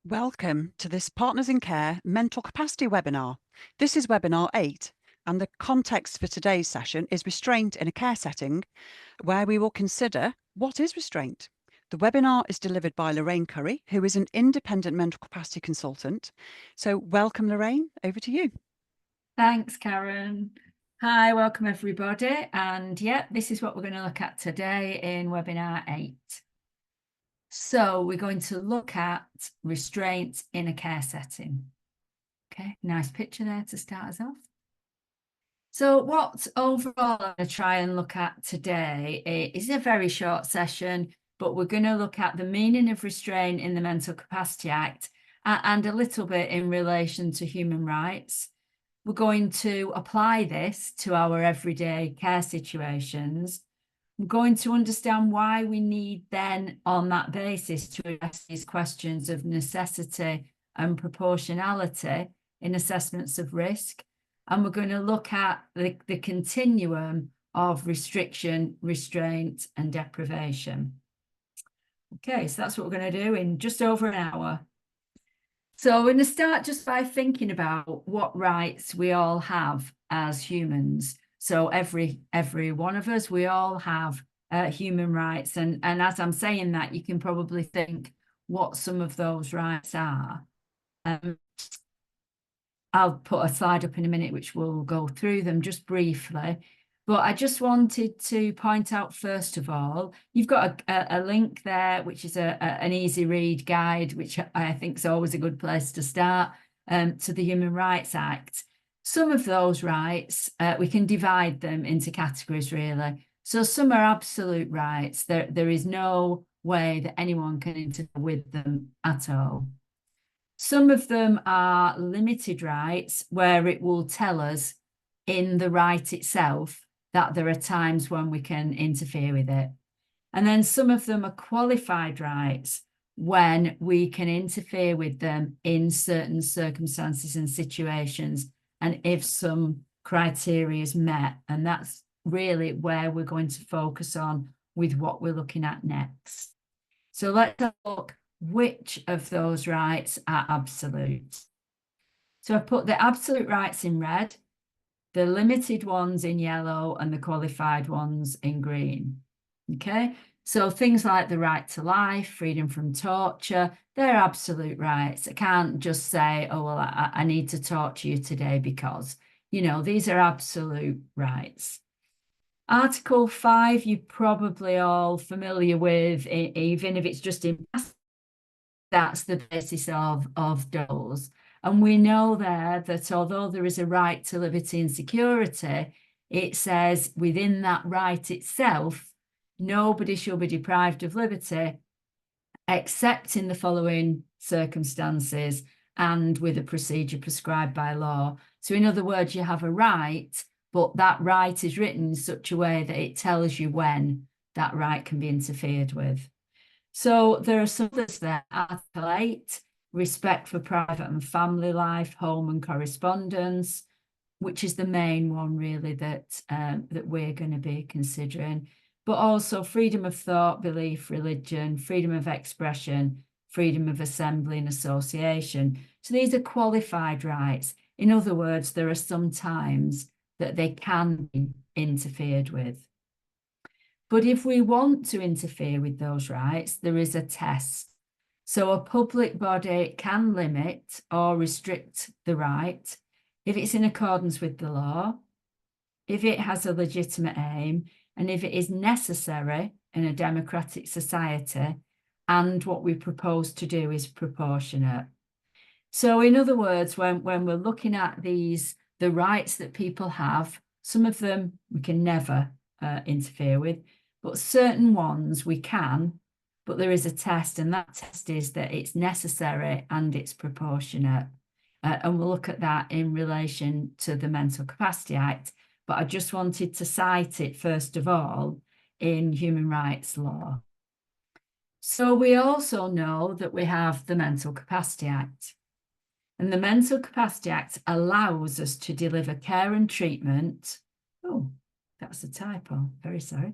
Welcome to this Partners in Care Mental Capacity webinar. This is webinar 8, and the context for today's session is restraint in a care setting, where we will consider what is restraint. The webinar is delivered by Lorraine Currie, who is an independent mental capacity consultant. So welcome, Lorraine, over to you. Thanks, Karen. Hi, welcome everybody. And yeah, this is what we're going to look at today in webinar 8. So we're going to look at restraint in a care setting. Okay, nice picture there to start us off. So what overall I'm going to try and look at today is a very short session, but we're going to look at the meaning of restraint in the Mental Capacity Act and a little bit in relation to human rights. We're going to apply this to our everyday care situations. We're going to understand why we need then, on that basis, to address these questions of necessity and proportionality in assessments of risk. And we're going to look at the continuum of restriction, restraint, and deprivation. Okay, so that's what we're going to do in just over an hour. So we're going to start just by thinking about what rights we all have as humans. So every one of us, we all have human rights. And as I'm saying that, you can probably think what some of those rights are. I'll put a slide up in a minute, which will go through them just briefly. But I just wanted to point out, first of all, you've got a link there, which is an easy read guide, which I think is always a good place to start, to the Human Rights Act. Some of those rights, we can divide them into categories, really. So some are absolute rights. There is no way that anyone can interfere with them at all. Some of them are limited rights, where it will tell us in the right itself that there are times when we can interfere with it. And then some of them are qualified rights, when we can interfere with them in certain circumstances and situations, and if some criteria is met. And that's really where we're going to focus on with what we're looking at next. So let's have a look which of those rights are absolute. So I've put the absolute rights in red, the limited ones in yellow, and the qualified ones in green. Okay, so things like the right to life, freedom from torture, they're absolute rights. I can't just say, oh, well, I need to torture you today because, you know, these are absolute rights. Article 5, you're probably all familiar with, even if it's just in past, that's the basis of those. And we know there that although there is a right to liberty and security, it says within that right itself, nobody shall be deprived of liberty except in the following circumstances and with a procedure prescribed by law. So in other words, you have a right, but that right is written in such a way that it tells you when that right can be interfered with. So there are some others there. Article 8, respect for private and family life, home and correspondence, which is the main one really that we're going to be considering. But also freedom of thought, belief, religion, freedom of expression, freedom of assembly and association. So these are qualified rights. In other words, there are some times that they can be interfered with. But if we want to interfere with those rights, there is a test. So a public body can limit or restrict the right if it's in accordance with the law, if it has a legitimate aim, and if it is necessary in a democratic society, and what we propose to do is proportionate. So in other words, when we're looking at the rights that people have, some of them we can never interfere with, but certain ones we can, but there is a test, and that test is that it's necessary and it's proportionate. And we'll look at that in relation to the Mental Capacity Act, but I just wanted to cite it first of all in human rights law. So we also know that we have the Mental Capacity Act. And the Mental Capacity Act allows us to deliver care and treatment. Oh, that's a typo, very sorry.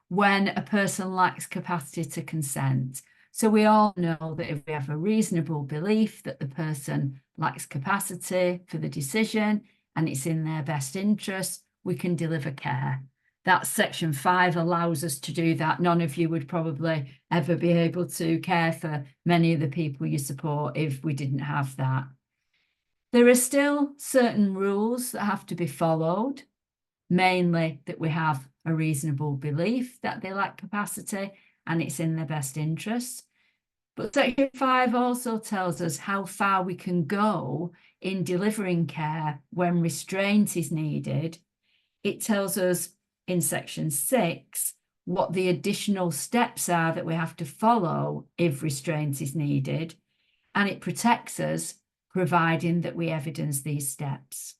When a person lacks capacity to consent. So we all know that if we have a reasonable belief that the person lacks capacity for the decision and it's in their best interest, we can deliver care. That section 5 allows us to do that. None of you would probably ever be able to care for many of the people you support if we didn't have that. There are still certain rules that have to be followed, mainly that we have a reasonable belief that they lack capacity and it's in their best interests. But section 5 also tells us how far we can go in delivering care when restraint is needed. It tells us in section 6 what the additional steps are that we have to follow if restraint is needed, and it protects us providing that we evidence these steps.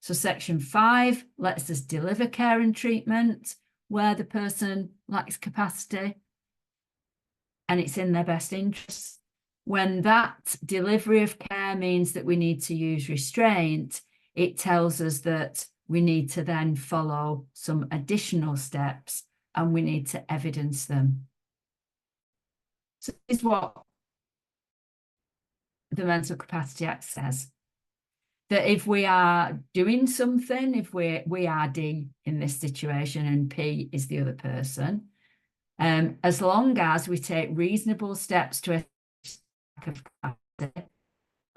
So section 5 lets us deliver care and treatment where the person lacks capacity and it's in their best interests. When that delivery of care means that we need to use restraint, it tells us that we need to then follow some additional steps and we need to evidence them. So this is what the Mental Capacity Act says. That if we are doing something, if we are D in this situation and P is the other person, as long as we take reasonable steps to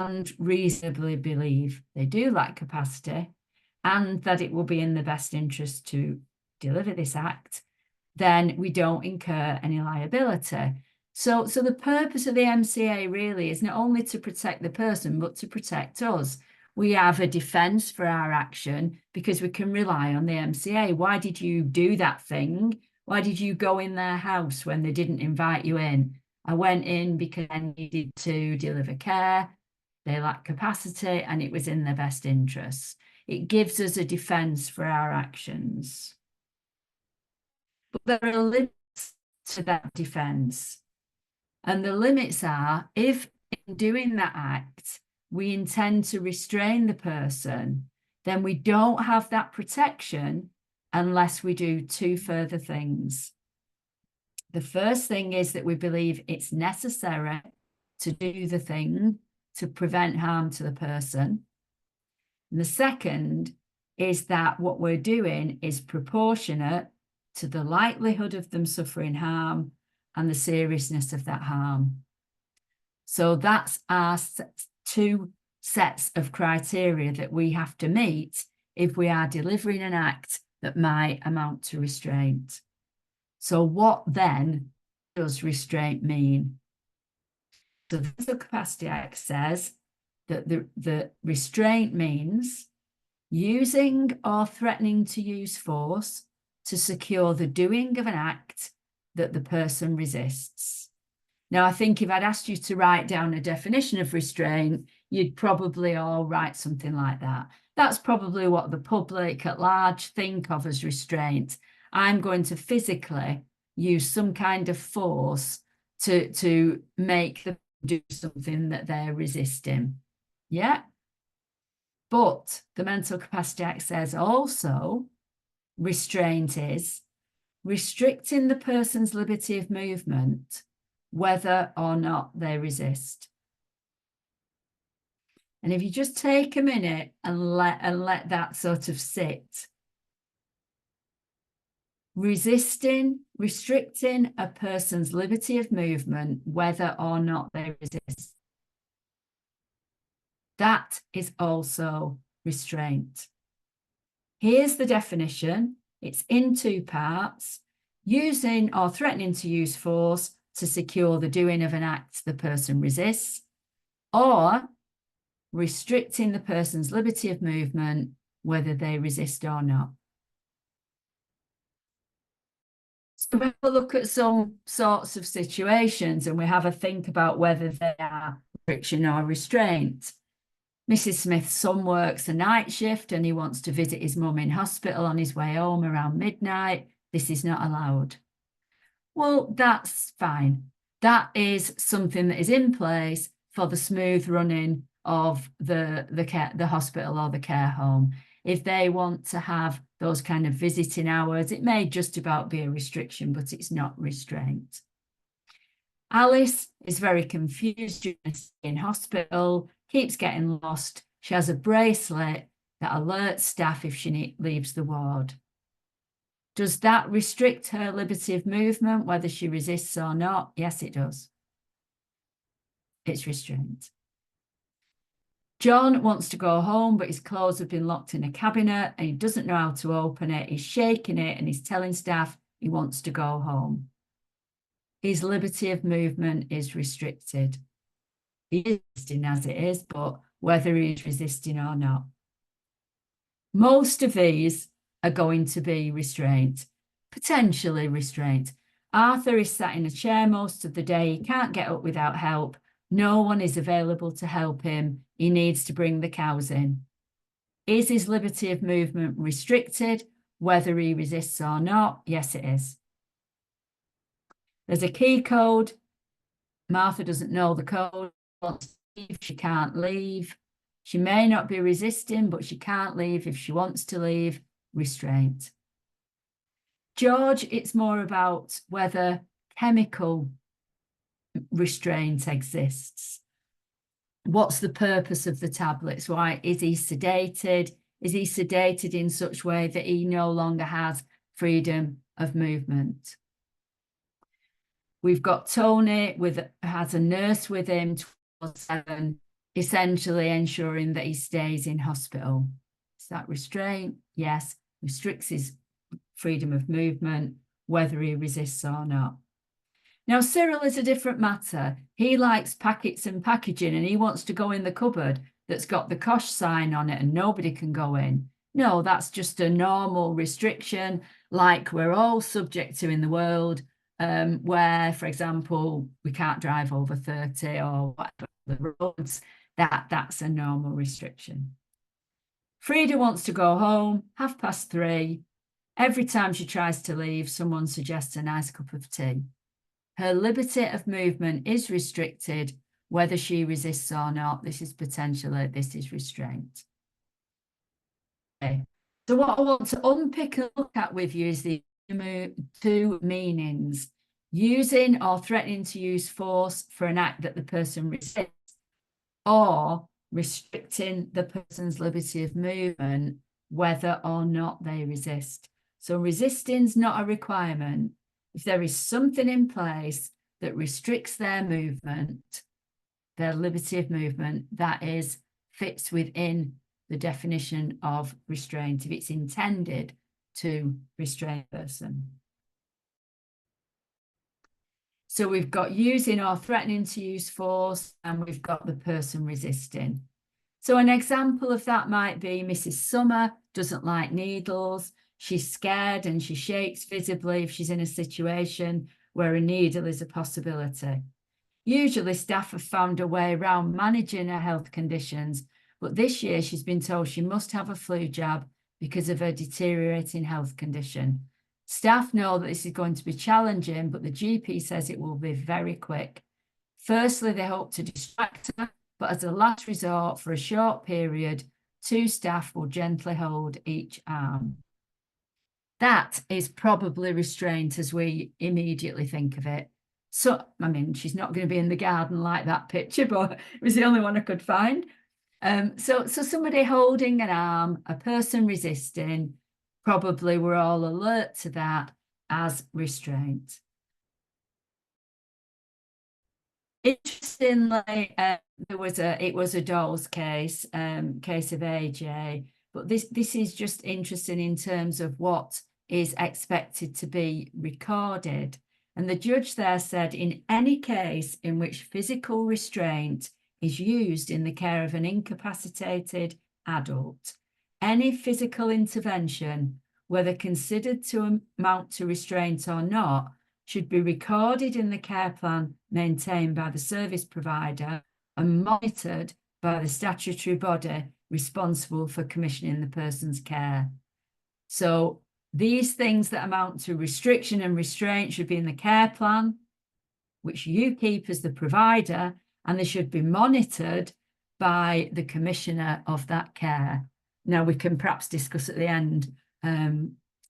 and reasonably believe they do lack capacity and that it will be in the best interest to deliver this act, then we don't incur any liability. So the purpose of the MCA really is not only to protect the person, but to protect us. We have a defence for our action because we can rely on the MCA. Why did you do that thing? Why did you go in their house when they didn't invite you in? I went in because I needed to deliver care. They lack capacity and it was in their best interests. It gives us a defence for our actions. But there are limits to that defence. And the limits are, if in doing that act, we intend to restrain the person, then we don't have that protection unless we do two further things. The first thing is that we believe it's necessary to do the thing to prevent harm to the person. And the second is that what we're doing is proportionate to the likelihood of them suffering harm and the seriousness of that harm. So that's our two sets of criteria that we have to meet if we are delivering an act that might amount to restraint. So what then does restraint mean? So the Mental Capacity Act says that the restraint means using or threatening to use force to secure the doing of an act that the person resists. Now, I think if I'd asked you to write down a definition of restraint, you'd probably all write something like that. That's probably what the public at large think of as restraint. I'm going to physically use some kind of force to make them do something that they're resisting. Yeah. But the Mental Capacity Act says also restraint is restricting the person's liberty of movement, whether or not they resist. And if you just take a minute and let that sort of sit. Restricting a person's liberty of movement, whether or not they resist. That is also restraint. Here's the definition. It's in two parts. Using or threatening to use force to secure the doing of an act the person resists, or restricting the person's liberty of movement, whether they resist or not. So we have a look at some sorts of situations and we have a think about whether they are restriction or restraint. Mrs. Smith's son works a night shift and he wants to visit his mum in hospital on his way home around midnight. This is not allowed. Well, that's fine. That is something that is in place for the smooth running of the hospital or the care home. If they want to have those kind of visiting hours, it may just about be a restriction, but it's not restraint. Alice is very confused during a stay in hospital, keeps getting lost. She has a bracelet that alerts staff if she leaves the ward. Does that restrict her liberty of movement, whether she resists or not? Yes, it does. It's restraint. John wants to go home, but his clothes have been locked in a cabinet and he doesn't know how to open it. He's shaking it and he's telling staff he wants to go home. His liberty of movement is restricted. He is resisting as it is, but whether he's resisting or not. Most of these are going to be restraint, potentially restraint. Arthur is sat in a chair most of the day. He can't get up without help. No one is available to help him. He needs to bring the cows in. Is his liberty of movement restricted, whether he resists or not? Yes, it is. There's a key code. Martha doesn't know the code. She can't leave. She may not be resisting, but she can't leave if she wants to leave. Restraint. George, it's more about whether chemical restraint exists. What's the purpose of the tablets? Why is he sedated? Is he sedated in such a way that he no longer has freedom of movement? We've got Tony has a nurse with him 24/7, essentially ensuring that he stays in hospital. Is that restraint? Yes. Restricts his freedom of movement, whether he resists or not. Now, Cyril is a different matter. He likes packets and packaging and he wants to go in the cupboard that's got the Kosh sign on it and nobody can go in. No, that's just a normal restriction like we're all subject to in the world, where, for example, we can't drive over 30 or whatever the roads. That's a normal restriction. Frida wants to go home, 3:30. Every time she tries to leave, someone suggests a nice cup of tea. Her liberty of movement is restricted, whether she resists or not. This is restraint. Okay. So what I want to unpick and look at with you is the two meanings: using or threatening to use force for an act that the person resists, or restricting the person's liberty of movement, whether or not they resist. So resisting is not a requirement. If there is something in place that restricts their movement, their liberty of movement, that fits within the definition of restraint, if it's intended to restrain a person. So we've got using or threatening to use force, and we've got the person resisting. So an example of that might be Mrs. Summer doesn't like needles. She's scared and she shakes visibly if she's in a situation where a needle is a possibility. Usually staff have found a way around managing her health conditions, but this year she's been told she must have a flu jab because of her deteriorating health condition. Staff know that this is going to be challenging, but the GP says it will be very quick. Firstly, they hope to distract her, but as a last resort, for a short period, 2 staff will gently hold each arm. That is probably restraint as we immediately think of it. So, I mean, she's not going to be in the garden like that picture, but it was the only one I could find. So somebody holding an arm, a person resisting, probably we're all alert to that as restraint. Interestingly, it was a Dawes case of AJ, but this is just interesting in terms of what is expected to be recorded. And the judge there said, in any case in which physical restraint is used in the care of an incapacitated adult, any physical intervention, whether considered to amount to restraint or not, should be recorded in the care plan maintained by the service provider and monitored by the statutory body responsible for commissioning the person's care. So these things that amount to restriction and restraint should be in the care plan, which you keep as the provider, and they should be monitored by the commissioner of that care. Now, we can perhaps discuss at the end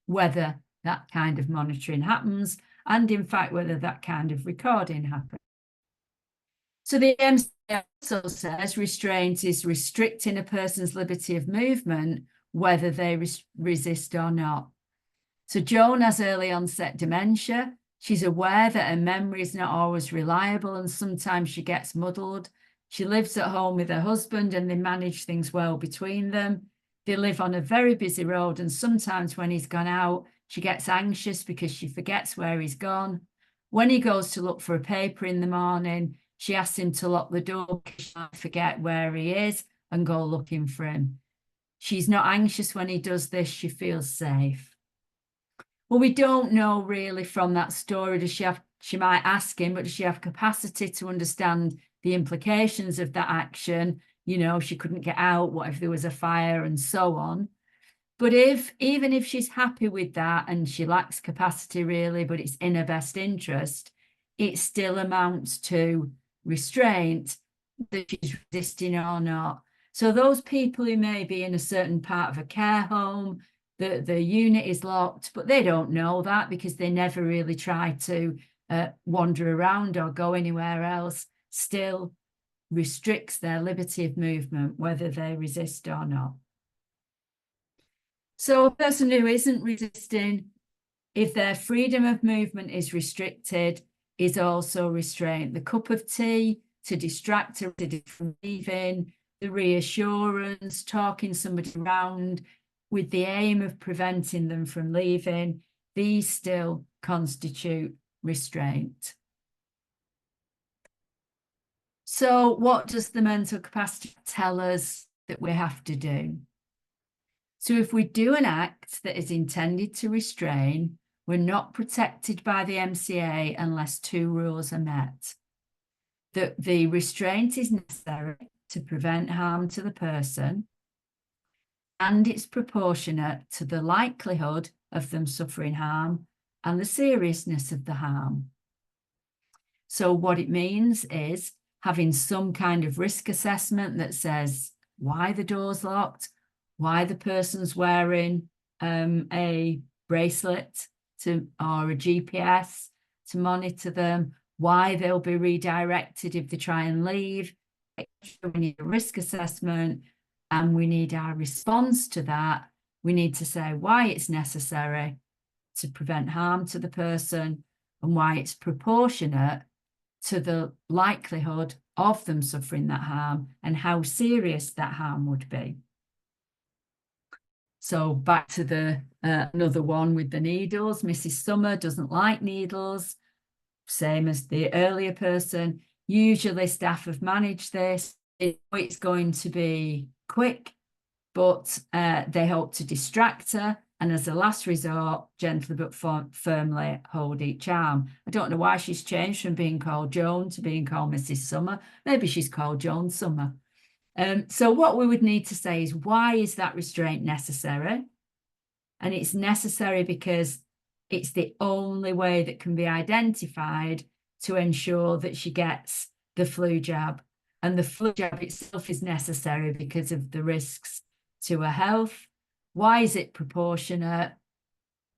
whether that kind of monitoring happens, and in fact, whether that kind of recording happens. So the MCA also says restraint is restricting a person's liberty of movement, whether they resist or not. So Joan has early onset dementia. She's aware that her memory is not always reliable and sometimes she gets muddled. She lives at home with her husband and they manage things well between them. They live on a very busy road and sometimes when he's gone out, she gets anxious because she forgets where he's gone. When he goes to look for a paper in the morning, she asks him to lock the door because she might forget where he is and go looking for him. She's not anxious when he does this, she feels safe. Well, we don't know really from that story, she might ask him, but does she have capacity to understand the implications of that action? You know, she couldn't get out, what if there was a fire and so on. But even if she's happy with that and she lacks capacity really, but it's in her best interest, it still amounts to restraint, that she's resisting or not. So those people who may be in a certain part of a care home, the unit is locked, but they don't know that because they never really try to wander around or go anywhere else, still restricts their liberty of movement, whether they resist or not. So a person who isn't resisting, if their freedom of movement is restricted, is also restraint. The cup of tea to distract her from leaving, the reassurance, talking somebody around with the aim of preventing them from leaving, these still constitute restraint. So what does the mental capacity tell us that we have to do? So if we do an act that is intended to restrain, we're not protected by the MCA unless two rules are met. That the restraint is necessary to prevent harm to the person, and it's proportionate to the likelihood of them suffering harm and the seriousness of the harm. So what it means is having some kind of risk assessment that says why the door's locked, why the person's wearing a bracelet or a GPS to monitor them, why they'll be redirected if they try and leave. We need a risk assessment and we need our response to that. We need to say why it's necessary to prevent harm to the person and why it's proportionate to the likelihood of them suffering that harm and how serious that harm would be. So back to the another one with the needles. Mrs. Summer doesn't like needles, same as the earlier person. Usually staff have managed this. It's going to be quick, but they hope to distract her. And as a last resort, gently but firmly hold each arm. I don't know why she's changed from being called Joan to being called Mrs. Summer. Maybe she's called Joan Summer. So what we would need to say is, why is that restraint necessary? And it's necessary because it's the only way that can be identified to ensure that she gets the flu jab. And the flu jab itself is necessary because of the risks to her health. Why is it proportionate?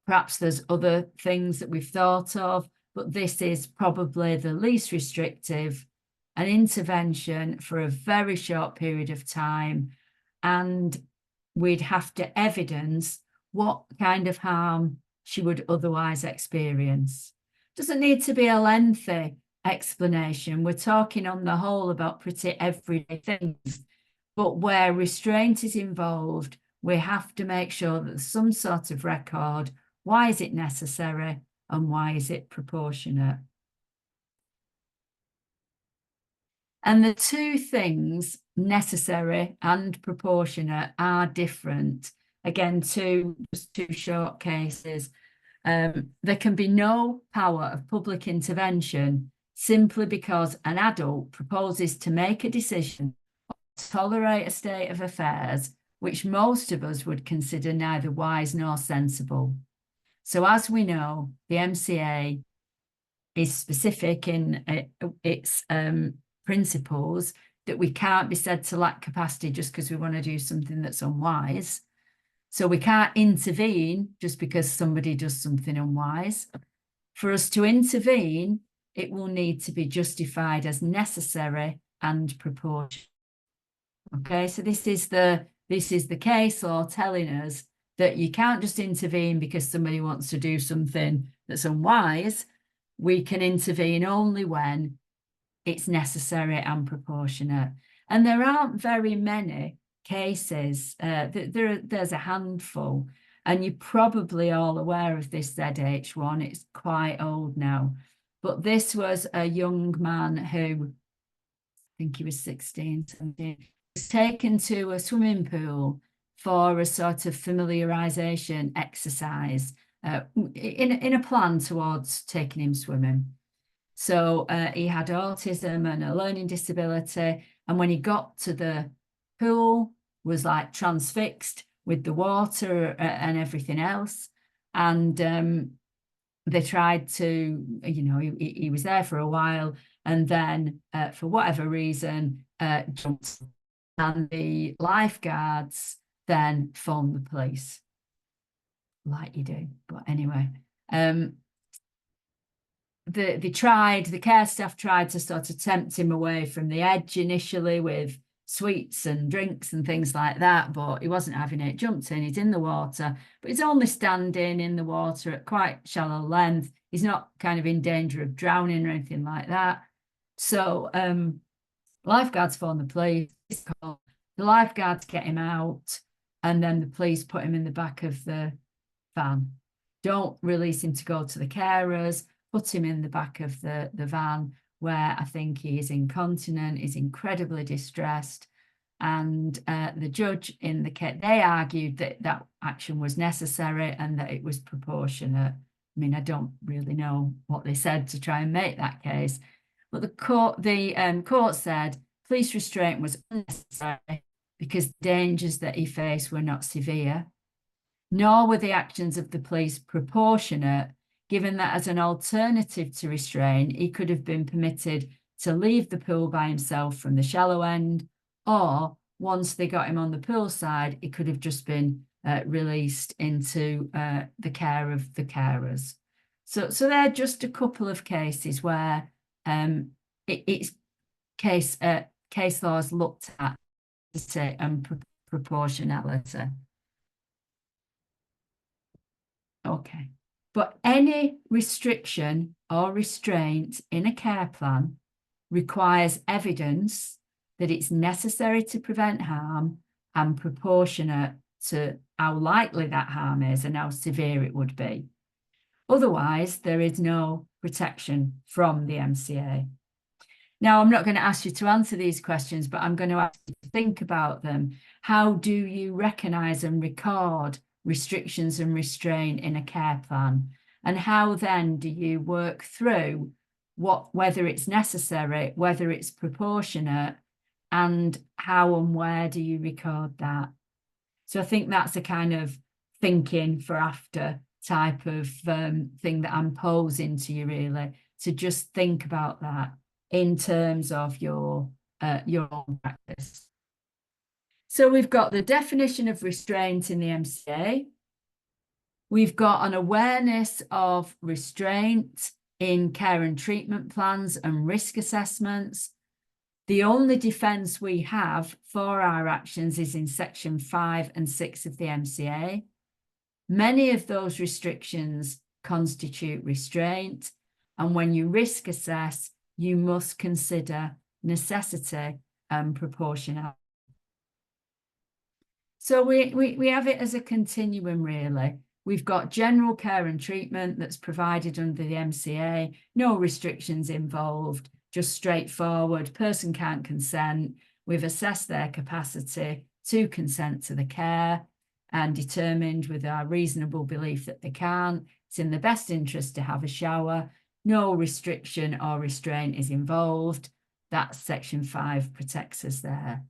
Perhaps there's other things that we've thought of, but this is probably the least restrictive, an intervention for a very short period of time, and we'd have to evidence what kind of harm she would otherwise experience. Doesn't need to be a lengthy explanation. We're talking on the whole about pretty everyday things, but where restraint is involved, we have to make sure that there's some sort of record. Why is it necessary and why is it proportionate? And the two things, necessary and proportionate, are different. Again, just two short cases. There can be no power of public intervention simply because an adult proposes to make a decision or tolerate a state of affairs which most of us would consider neither wise nor sensible. So as we know, the MCA is specific in its principles that we can't be said to lack capacity just because we want to do something that's unwise. So we can't intervene just because somebody does something unwise. For us to intervene, it will need to be justified as necessary and proportionate. Okay, so this is the case law telling us that you can't just intervene because somebody wants to do something that's unwise. We can intervene only when it's necessary and proportionate. And there aren't very many cases. There's a handful, and you're probably all aware of this ZH1. It's quite old now. But this was a young man who, I think he was 16, 17, was taken to a swimming pool for a sort of familiarization exercise in a plan towards taking him swimming. So he had autism and a learning disability. And when he got to the pool, was like transfixed with the water and everything else. And they tried to, he was there for a while, and then for whatever reason, jumped. And the lifeguards then phoned the police, like you do. But anyway, the care staff tried to sort of tempt him away from the edge initially with sweets and drinks and things like that, but he wasn't having it. Jumped in, he's in the water, but he's only standing in the water at quite shallow length. He's not kind of in danger of drowning or anything like that. So lifeguards phone the police, the lifeguards get him out, and then the police put him in the back of the van. Don't release him to go to the carers, put him in the back of the van, where I think he is incontinent, is incredibly distressed. And the judge in the case, they argued that that action was necessary and that it was proportionate. I mean, I don't really know what they said to try and make that case, but the court said police restraint was unnecessary because the dangers that he faced were not severe, nor were the actions of the police proportionate, given that as an alternative to restraint, he could have been permitted to leave the pool by himself from the shallow end, or once they got him on the pool side, he could have just been released into the care of the carers. So there are just a couple of cases where it's case laws looked at and proportionality. Okay. But any restriction or restraint in a care plan requires evidence that it's necessary to prevent harm and proportionate to how likely that harm is and how severe it would be. Otherwise, there is no protection from the MCA. Now, I'm not going to ask you to answer these questions, but I'm going to ask you to think about them. How do you recognise and record restrictions and restraint in a care plan? And how then do you work through whether it's necessary, whether it's proportionate, and how and where do you record that? So I think that's a kind of thinking for after type of thing that I'm posing to you, really, to just think about that in terms of your own practice. So we've got the definition of restraint in the MCA. We've got an awareness of restraint in care and treatment plans and risk assessments. The only defence we have for our actions is in section 5 and 6 of the MCA. Many of those restrictions constitute restraint, and when you risk assess, you must consider necessity and proportionality. So we have it as a continuum, really. We've got general care and treatment that's provided under the MCA, no restrictions involved, just straightforward, person can't consent. We've assessed their capacity to consent to the care and determined with our reasonable belief that they can't. It's in the best interest to have a shower. No restriction or restraint is involved. That section 5 protects us there.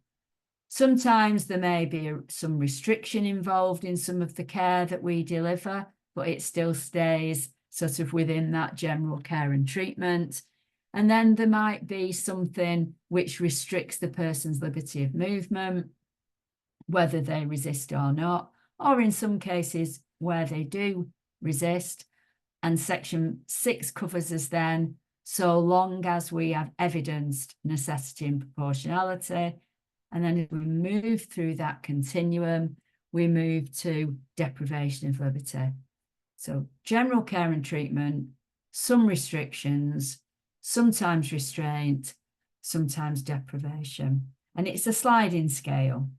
Sometimes there may be some restriction involved in some of the care that we deliver, but it still stays sort of within that general care and treatment. And then there might be something which restricts the person's liberty of movement, whether they resist or not, or in some cases where they do resist. And section 6 covers us then so long as we have evidenced necessity and proportionality. And then if we move through that continuum, we move to deprivation of liberty. So general care and treatment, some restrictions, sometimes restraint, sometimes deprivation. And it's a sliding scale.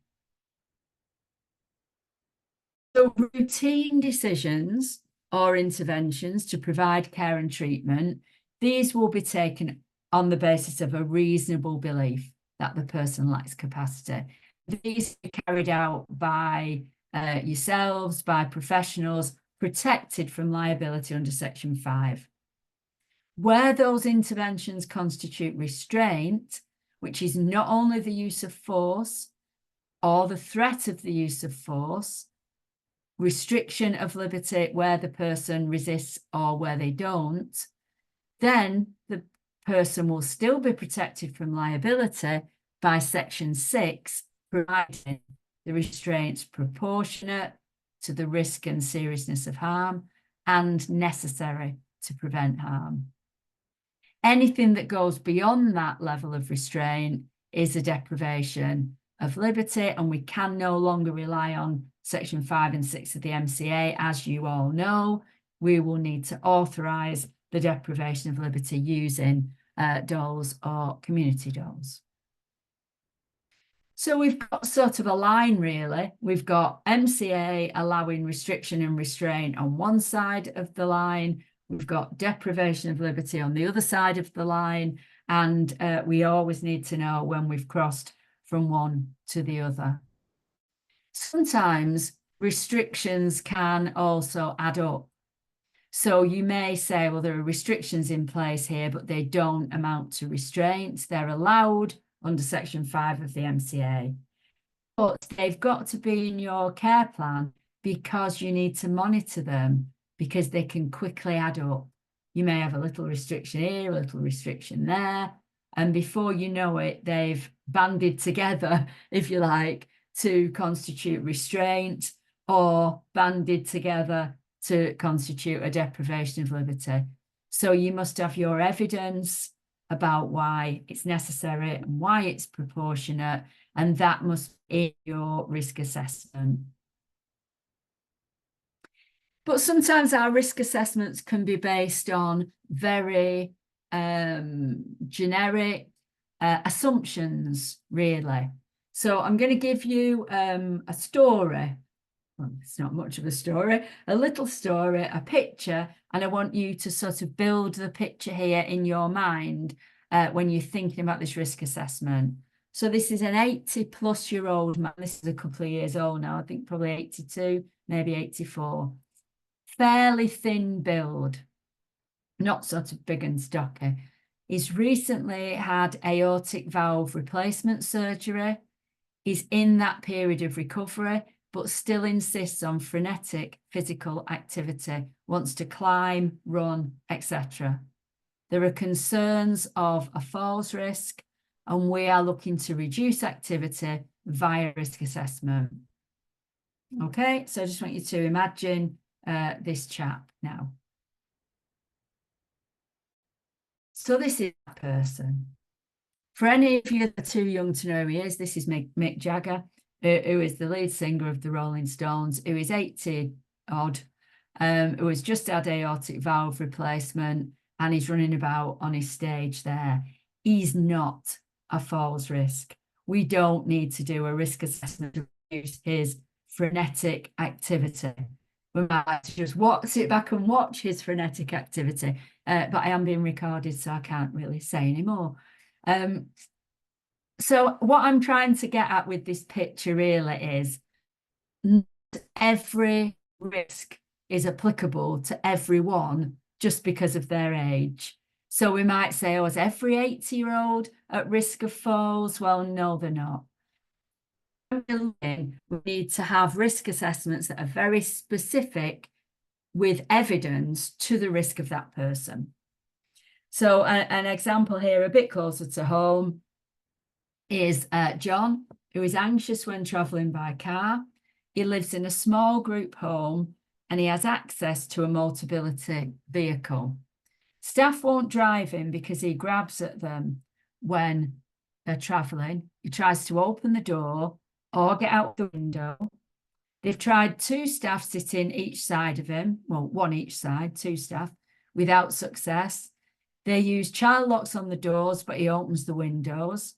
So routine decisions or interventions to provide care and treatment, these will be taken on the basis of a reasonable belief that the person lacks capacity. These are carried out by yourselves, by professionals, protected from liability under Section 5. Where those interventions constitute restraint, which is not only the use of force or the threat of the use of force, restriction of liberty where the person resists or where they don't, then the person will still be protected from liability by Section 6, providing the restraints proportionate to the risk and seriousness of harm and necessary to prevent harm. Anything that goes beyond that level of restraint is a deprivation of liberty, and we can no longer rely on Section 5 and 6 of the MCA. As you all know, we will need to authorise the deprivation of liberty using doles or community doles. So we've got sort of a line, really. We've got MCA allowing restriction and restraint on one side of the line. We've got deprivation of liberty on the other side of the line. And we always need to know when we've crossed from one to the other. Sometimes restrictions can also add up. So you may say, well, there are restrictions in place here, but they don't amount to restraints. They're allowed under Section 5 of the MCA. But they've got to be in your care plan because you need to monitor them, because they can quickly add up. You may have a little restriction here, a little restriction there, and before you know it, they've banded together, if you like, to constitute restraint or banded together to constitute a deprivation of liberty. So you must have your evidence about why it's necessary and why it's proportionate, and that must be in your risk assessment. But sometimes our risk assessments can be based on very generic assumptions, really. So I'm going to give you a story. Well, it's not much of a story, a little story, a picture, and I want you to sort of build the picture here in your mind when you're thinking about this risk assessment. So this is an 80-plus-year-old man. This is a couple of years old now, I think probably 82, maybe 84. Fairly thin build, not sort of big and stocky. He's recently had aortic valve replacement surgery. He's in that period of recovery, but still insists on frenetic physical activity, wants to climb, run, etc. There are concerns of a falls risk, and we are looking to reduce activity via risk assessment. Okay, so I just want you to imagine this chap now. So this is that person. For any of you that are too young to know who he is, this is Mick Jagger, who is the lead singer of the Rolling Stones, who is 80 odd, who has just had aortic valve replacement, and he's running about on his stage there. He's not a falls risk. We don't need to do a risk assessment to reduce his frenetic activity. We might just sit back and watch his frenetic activity, but I am being recorded, so I can't really say anymore. So what I'm trying to get at with this picture really is every risk is applicable to everyone just because of their age. So we might say, oh, is every 80-year-old at risk of falls? Well, no, they're not. We need to have risk assessments that are very specific with evidence to the risk of that person. So an example here, a bit closer to home, is John, who is anxious when travelling by car. He lives in a small group home and he has access to a multibility vehicle. Staff won't drive him because he grabs at them when they're travelling. He tries to open the door or get out the window. They've tried 2 staff sitting each side of him, well, 1 each side, 2 staff, without success. They use child locks on the doors, but he opens the windows.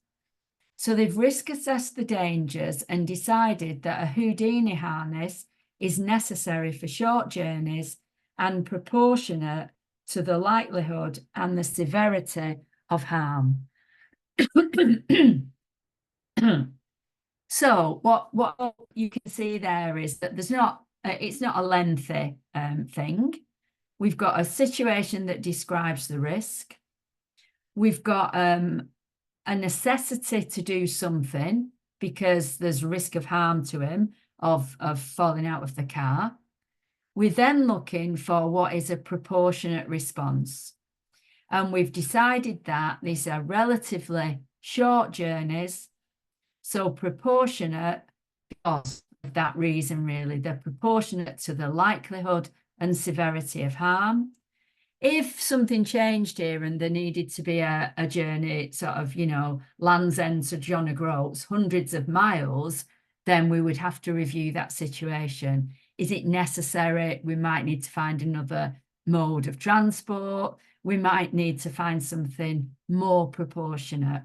So they've risk assessed the dangers and decided that a Houdini harness is necessary for short journeys and proportionate to the likelihood and the severity of harm. So what you can see there is that there's not it's not a lengthy thing. We've got a situation that describes the risk. We've got a necessity to do something because there's risk of harm to him of falling out of the car. We're then looking for what is a proportionate response. And we've decided that these are relatively short journeys. So proportionate, because of that reason, really, they're proportionate to the likelihood and severity of harm. If something changed here and there needed to be a journey, sort of, you know, Land's End to John O'Groats, hundreds of miles, then we would have to review that situation. Is it necessary? We might need to find another mode of transport. We might need to find something more proportionate.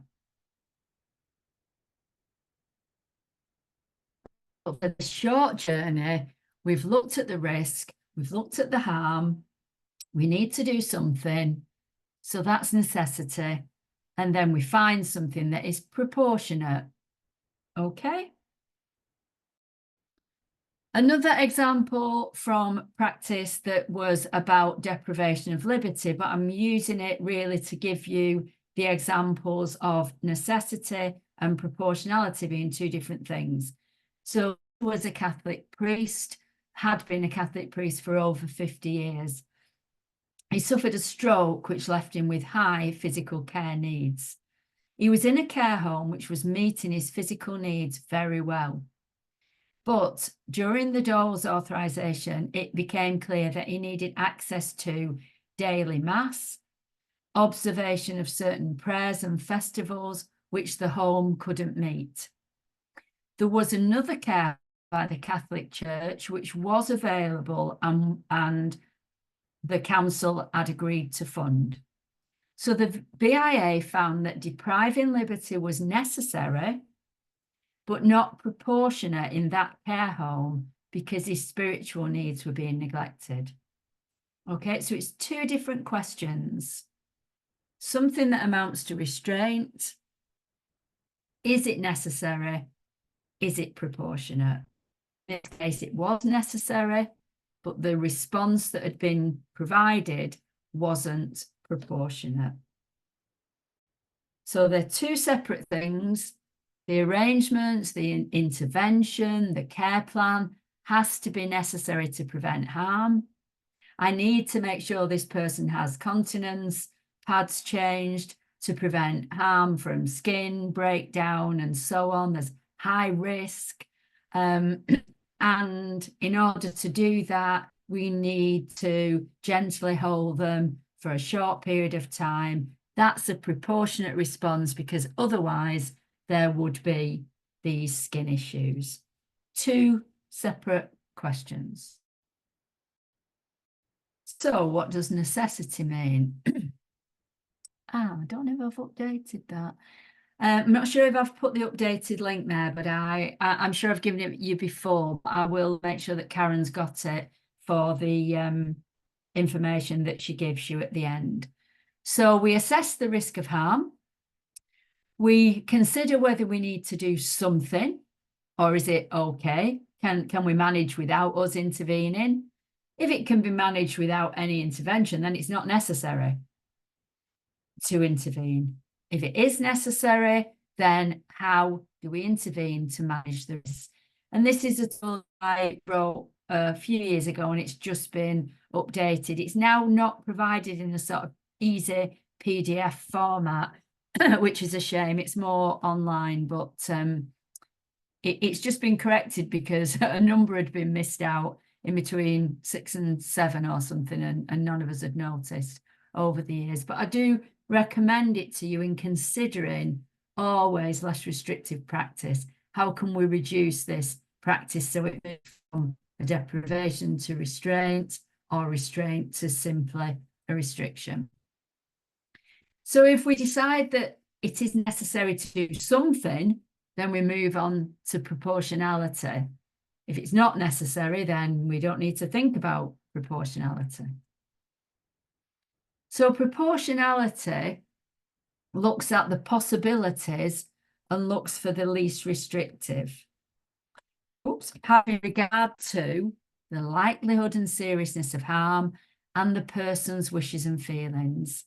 But for the short journey, we've looked at the risk, we've looked at the harm, we need to do something, so that's necessity, and then we find something that is proportionate. Okay. Another example from practice that was about deprivation of liberty, but I'm using it really to give you the examples of necessity and proportionality being 2 different things. So was a Catholic priest, had been a Catholic priest for over 50 years. He suffered a stroke, which left him with high physical care needs. He was in a care home which was meeting his physical needs very well. But during the dole's authorisation, it became clear that he needed access to daily mass, observation of certain prayers and festivals, which the home couldn't meet. There was another care by the Catholic Church, which was available and the council had agreed to fund. So the BIA found that depriving liberty was necessary, but not proportionate in that care home because his spiritual needs were being neglected. Okay, so it's 2 different questions. Something that amounts to restraint. Is it necessary? Is it proportionate? In this case, it was necessary, but the response that had been provided wasn't proportionate. So they're 2 separate things. The arrangements, the intervention, the care plan has to be necessary to prevent harm. I need to make sure this person has continence, pads changed to prevent harm from skin breakdown and so on. There's high risk. And in order to do that, we need to gently hold them for a short period of time. That's a proportionate response because otherwise there would be these skin issues. 2 separate questions. So what does necessity mean? I don't know if I've updated that. I'm not sure if I've put the updated link there, but I'm sure I've given it you before. But I will make sure that Karen's got it for the information that she gives you at the end. So we assess the risk of harm. We consider whether we need to do something, or is it okay? Can we manage without us intervening? If it can be managed without any intervention, then it's not necessary to intervene. If it is necessary, then how do we intervene to manage the risk? And this is a tool I wrote a few years ago, and it's just been updated. It's now not provided in a sort of easy PDF format, which is a shame. It's more online, but it's just been corrected because a number had been missed out in between 6 and 7 or something, and none of us had noticed. over the years, but I do recommend it to you in considering always less restrictive practice. How can we reduce this practice so it moves from a deprivation to restraint, or restraint to simply a restriction? So if we decide that it is necessary to do something, then we move on to proportionality. If it's not necessary, then we don't need to think about proportionality. So proportionality looks at the possibilities and looks for the least restrictive. Having regard to the likelihood and seriousness of harm and the person's wishes and feelings.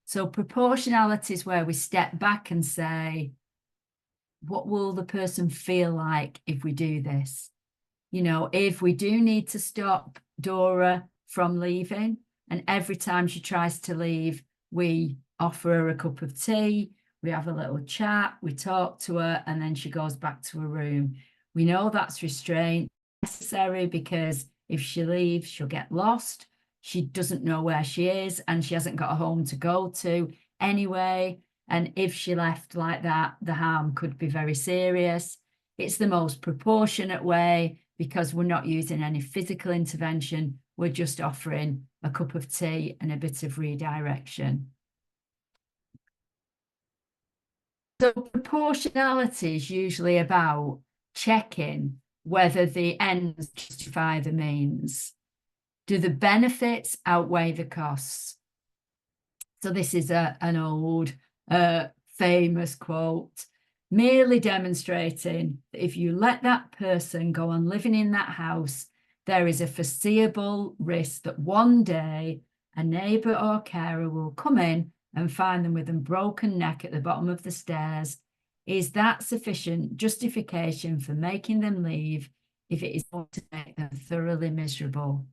So proportionality is where we step back and say, what will the person feel like if we do this? You know, if we do need to stop Dora from leaving, and every time she tries to leave, we offer her a cup of tea, we have a little chat, we talk to her, and then she goes back to her room. We know that's restraint necessary, because if she leaves, she'll get lost. She doesn't know where she is, and she hasn't got a home to go to anyway. And if she left like that, the harm could be very serious. It's the most proportionate way, because we're not using any physical intervention. We're just offering a cup of tea and a bit of redirection. So proportionality is usually about checking whether the ends justify the means. Do the benefits outweigh the costs? So this is an old famous quote, merely demonstrating that if you let that person go on living in that house, there is a foreseeable risk that one day a neighbour or carer will come in and find them with a broken neck at the bottom of the stairs. Is that sufficient justification for making them leave if it is going to make them thoroughly miserable?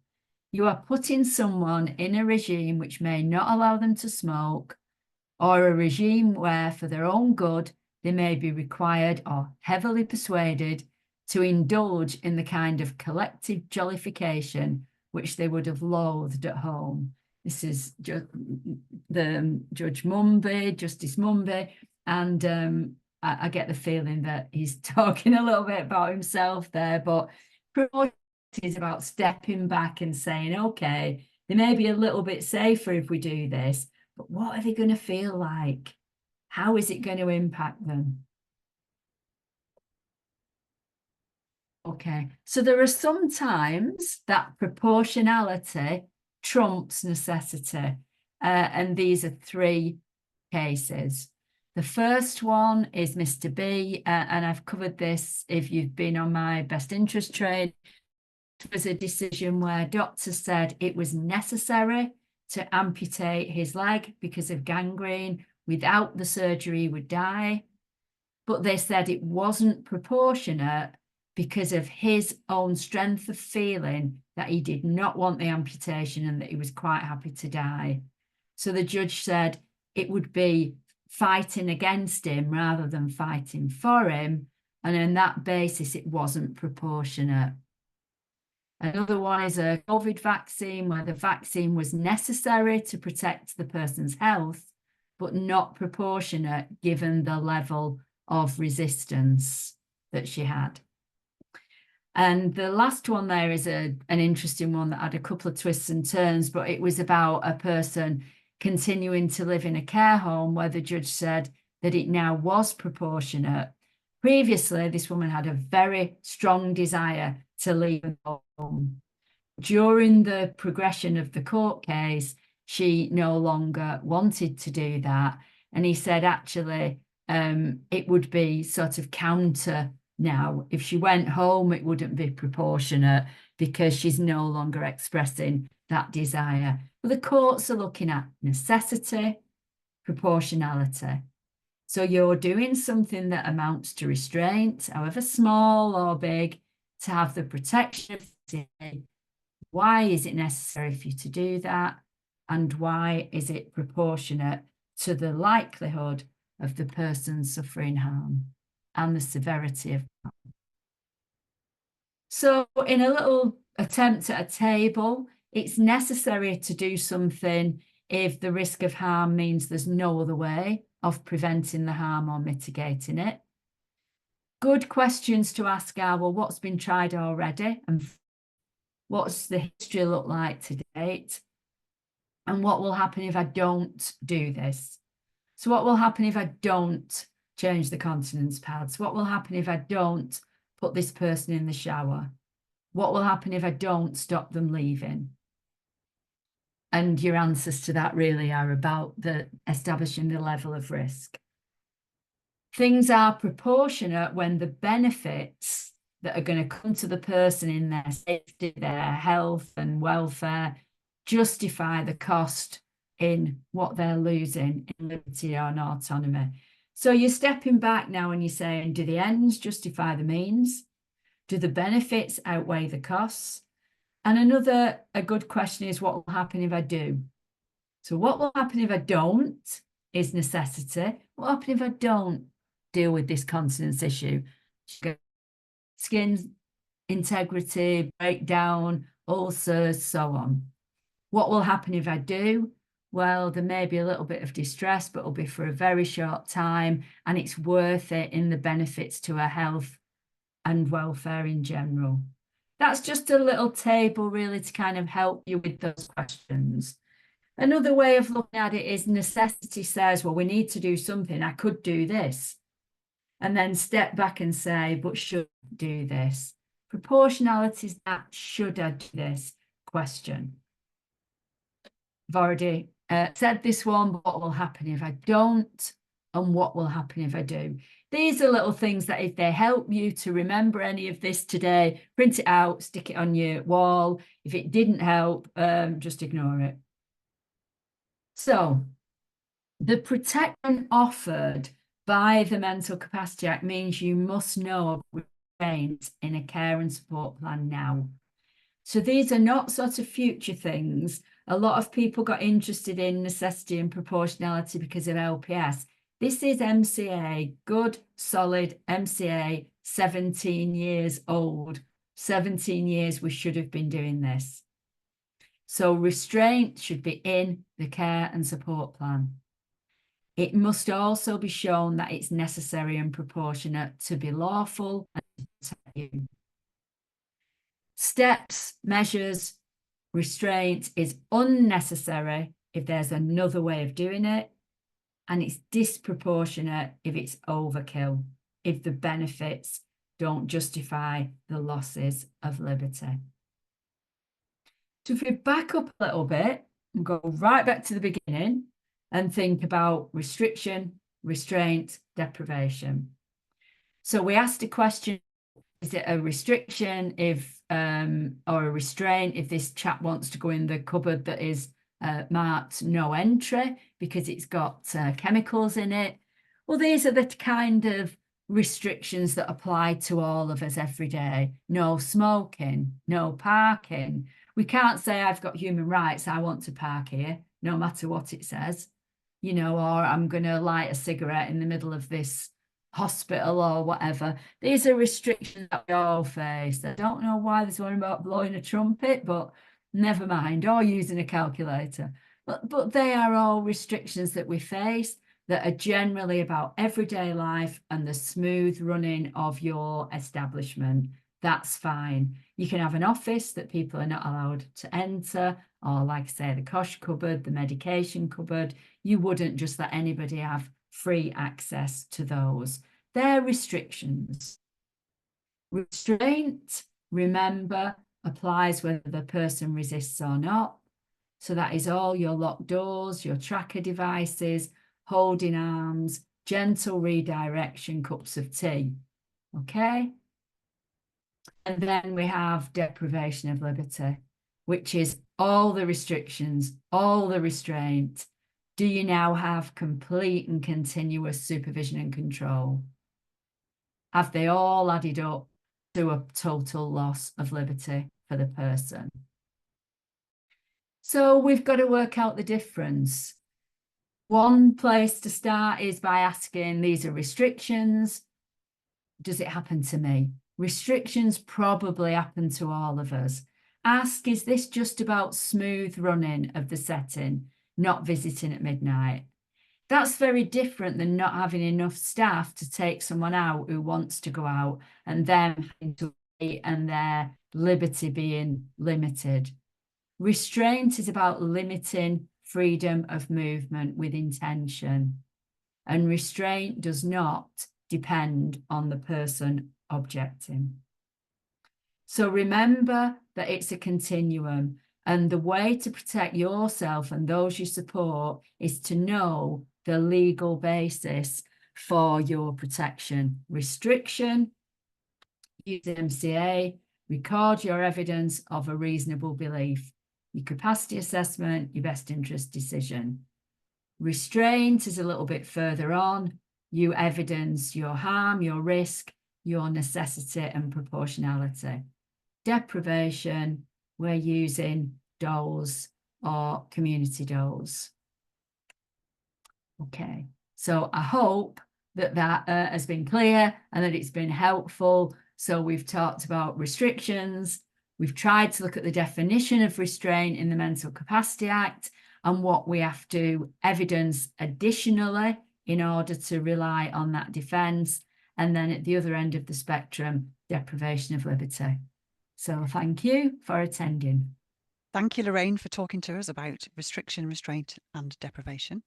You are putting someone in a regime which may not allow them to smoke, or a regime where, for their own good, they may be required or heavily persuaded to indulge in the kind of collective jollification which they would have loathed at home. This is the Judge Mumby, Justice Mumby, and I get the feeling that he's talking a little bit about himself there, but is about stepping back and saying, okay, they may be a little bit safer if we do this, but what are they going to feel like? How is it going to impact them? Okay, so there are some times that proportionality trumps necessity, and these are three cases. The first one is Mr. B, and I've covered this if you've been on my best interest trade. It was a decision where doctors said it was necessary to amputate his leg because of gangrene. Without the surgery, he would die. But they said it wasn't proportionate because of his own strength of feeling that he did not want the amputation and that he was quite happy to die. So the judge said it would be fighting against him rather than fighting for him. And on that basis, it wasn't proportionate. Another one is a COVID vaccine, where the vaccine was necessary to protect the person's health, but not proportionate given the level of resistance that she had. And the last one there is an interesting one that had a couple of twists and turns, but it was about a person continuing to live in a care home where the judge said that it now was proportionate. Previously, this woman had a very strong desire to leave home. During the progression of the court case, she no longer wanted to do that. And he said, actually, it would be sort of counter now. If she went home, it wouldn't be proportionate because she's no longer expressing that desire. But the courts are looking at necessity, proportionality. So you're doing something that amounts to restraint, however small or big, to have the protection of the day. Why is it necessary for you to do that? And why is it proportionate to the likelihood of the person suffering harm and the severity of harm? So in a little attempt at a table, it's necessary to do something if the risk of harm means there's no other way of preventing the harm or mitigating it. Good questions to ask are, well, what's been tried already? And what's the history look like to date? And what will happen if I don't do this? So what will happen if I don't change the continence pads? What will happen if I don't put this person in the shower? What will happen if I don't stop them leaving? And your answers to that really are about establishing the level of risk. Things are proportionate when the benefits that are going to come to the person in their safety, their health and welfare justify the cost in what they're losing in liberty or in autonomy. So you're stepping back now and you're saying, do the ends justify the means? Do the benefits outweigh the costs? And a good question is, what will happen if I do? So what will happen if I don't is necessity. What will happen if I don't deal with this continence issue? Skin integrity, breakdown, ulcers, so on. What will happen if I do? Well, there may be a little bit of distress, but it'll be for a very short time, and it's worth it in the benefits to her health and welfare in general. That's just a little table really to kind of help you with those questions. Another way of looking at it is necessity says, well, we need to do something. I could do this. And then step back and say, but should I do this? Proportionality is that should I do this question. I've already said this one, but what will happen if I don't? And what will happen if I do? These are little things that if they help you to remember any of this today, print it out, stick it on your wall. If it didn't help, just ignore it. So the protection offered by the Mental Capacity Act means you must know restraints in a care and support plan now. So these are not sort of future things. A lot of people got interested in necessity and proportionality because of LPS. This is MCA, good, solid MCA, 17 years old. 17 years we should have been doing this. So restraint should be in the care and support plan. It must also be shown that it's necessary and proportionate to be lawful and to protect you. Steps, measures, restraint is unnecessary if there's another way of doing it, and it's disproportionate if it's overkill, if the benefits don't justify the losses of liberty. So if we back up a little bit and go right back to the beginning and think about restriction, restraint, deprivation. So we asked a question, is it a restriction if or a restraint if this chap wants to go in the cupboard that is marked no entry because it's got chemicals in it? Well, these are the kind of restrictions that apply to all of us every day. No smoking, no parking. We can't say I've got human rights, I want to park here, no matter what it says, you know, or I'm going to light a cigarette in the middle of this hospital or whatever. These are restrictions that we all face. I don't know why there's one about blowing a trumpet, but never mind, or using a calculator. But they are all restrictions that we face that are generally about everyday life and the smooth running of your establishment. That's fine. You can have an office that people are not allowed to enter, or like I say, the cosh cupboard, the medication cupboard. You wouldn't just let anybody have free access to those. They're restrictions. Restraint, remember, applies whether the person resists or not. So that is all your locked doors, your tracker devices, holding arms, gentle redirection, cups of tea. Okay? And then we have deprivation of liberty, which is all the restrictions, all the restraint. Do you now have complete and continuous supervision and control? Have they all added up to a total loss of liberty for the person? So we've got to work out the difference. One place to start is by asking, these are restrictions. Does it happen to me? Restrictions probably happen to all of us. Ask, is this just about smooth running of the setting? not visiting at midnight. That's very different than not having enough staff to take someone out who wants to go out and them having to wait and their liberty being limited. Restraint is about limiting freedom of movement with intention, and restraint does not depend on the person objecting. So remember that it's a continuum, and the way to protect yourself and those you support is to know the legal basis for your protection. Restriction, use MCA, record your evidence of a reasonable belief, your capacity assessment, your best interest decision. Restraint is a little bit further on. You evidence your harm, your risk, your necessity and proportionality. Deprivation, we're using doles or community doles. Okay, so I hope that has been clear and that it's been helpful. So we've talked about restrictions. We've tried to look at the definition of restraint in the Mental Capacity Act and what we have to evidence additionally in order to rely on that defence. And then at the other end of the spectrum, deprivation of liberty. So thank you for attending. Thank you, Lorraine, for talking to us about restriction, restraint and deprivation.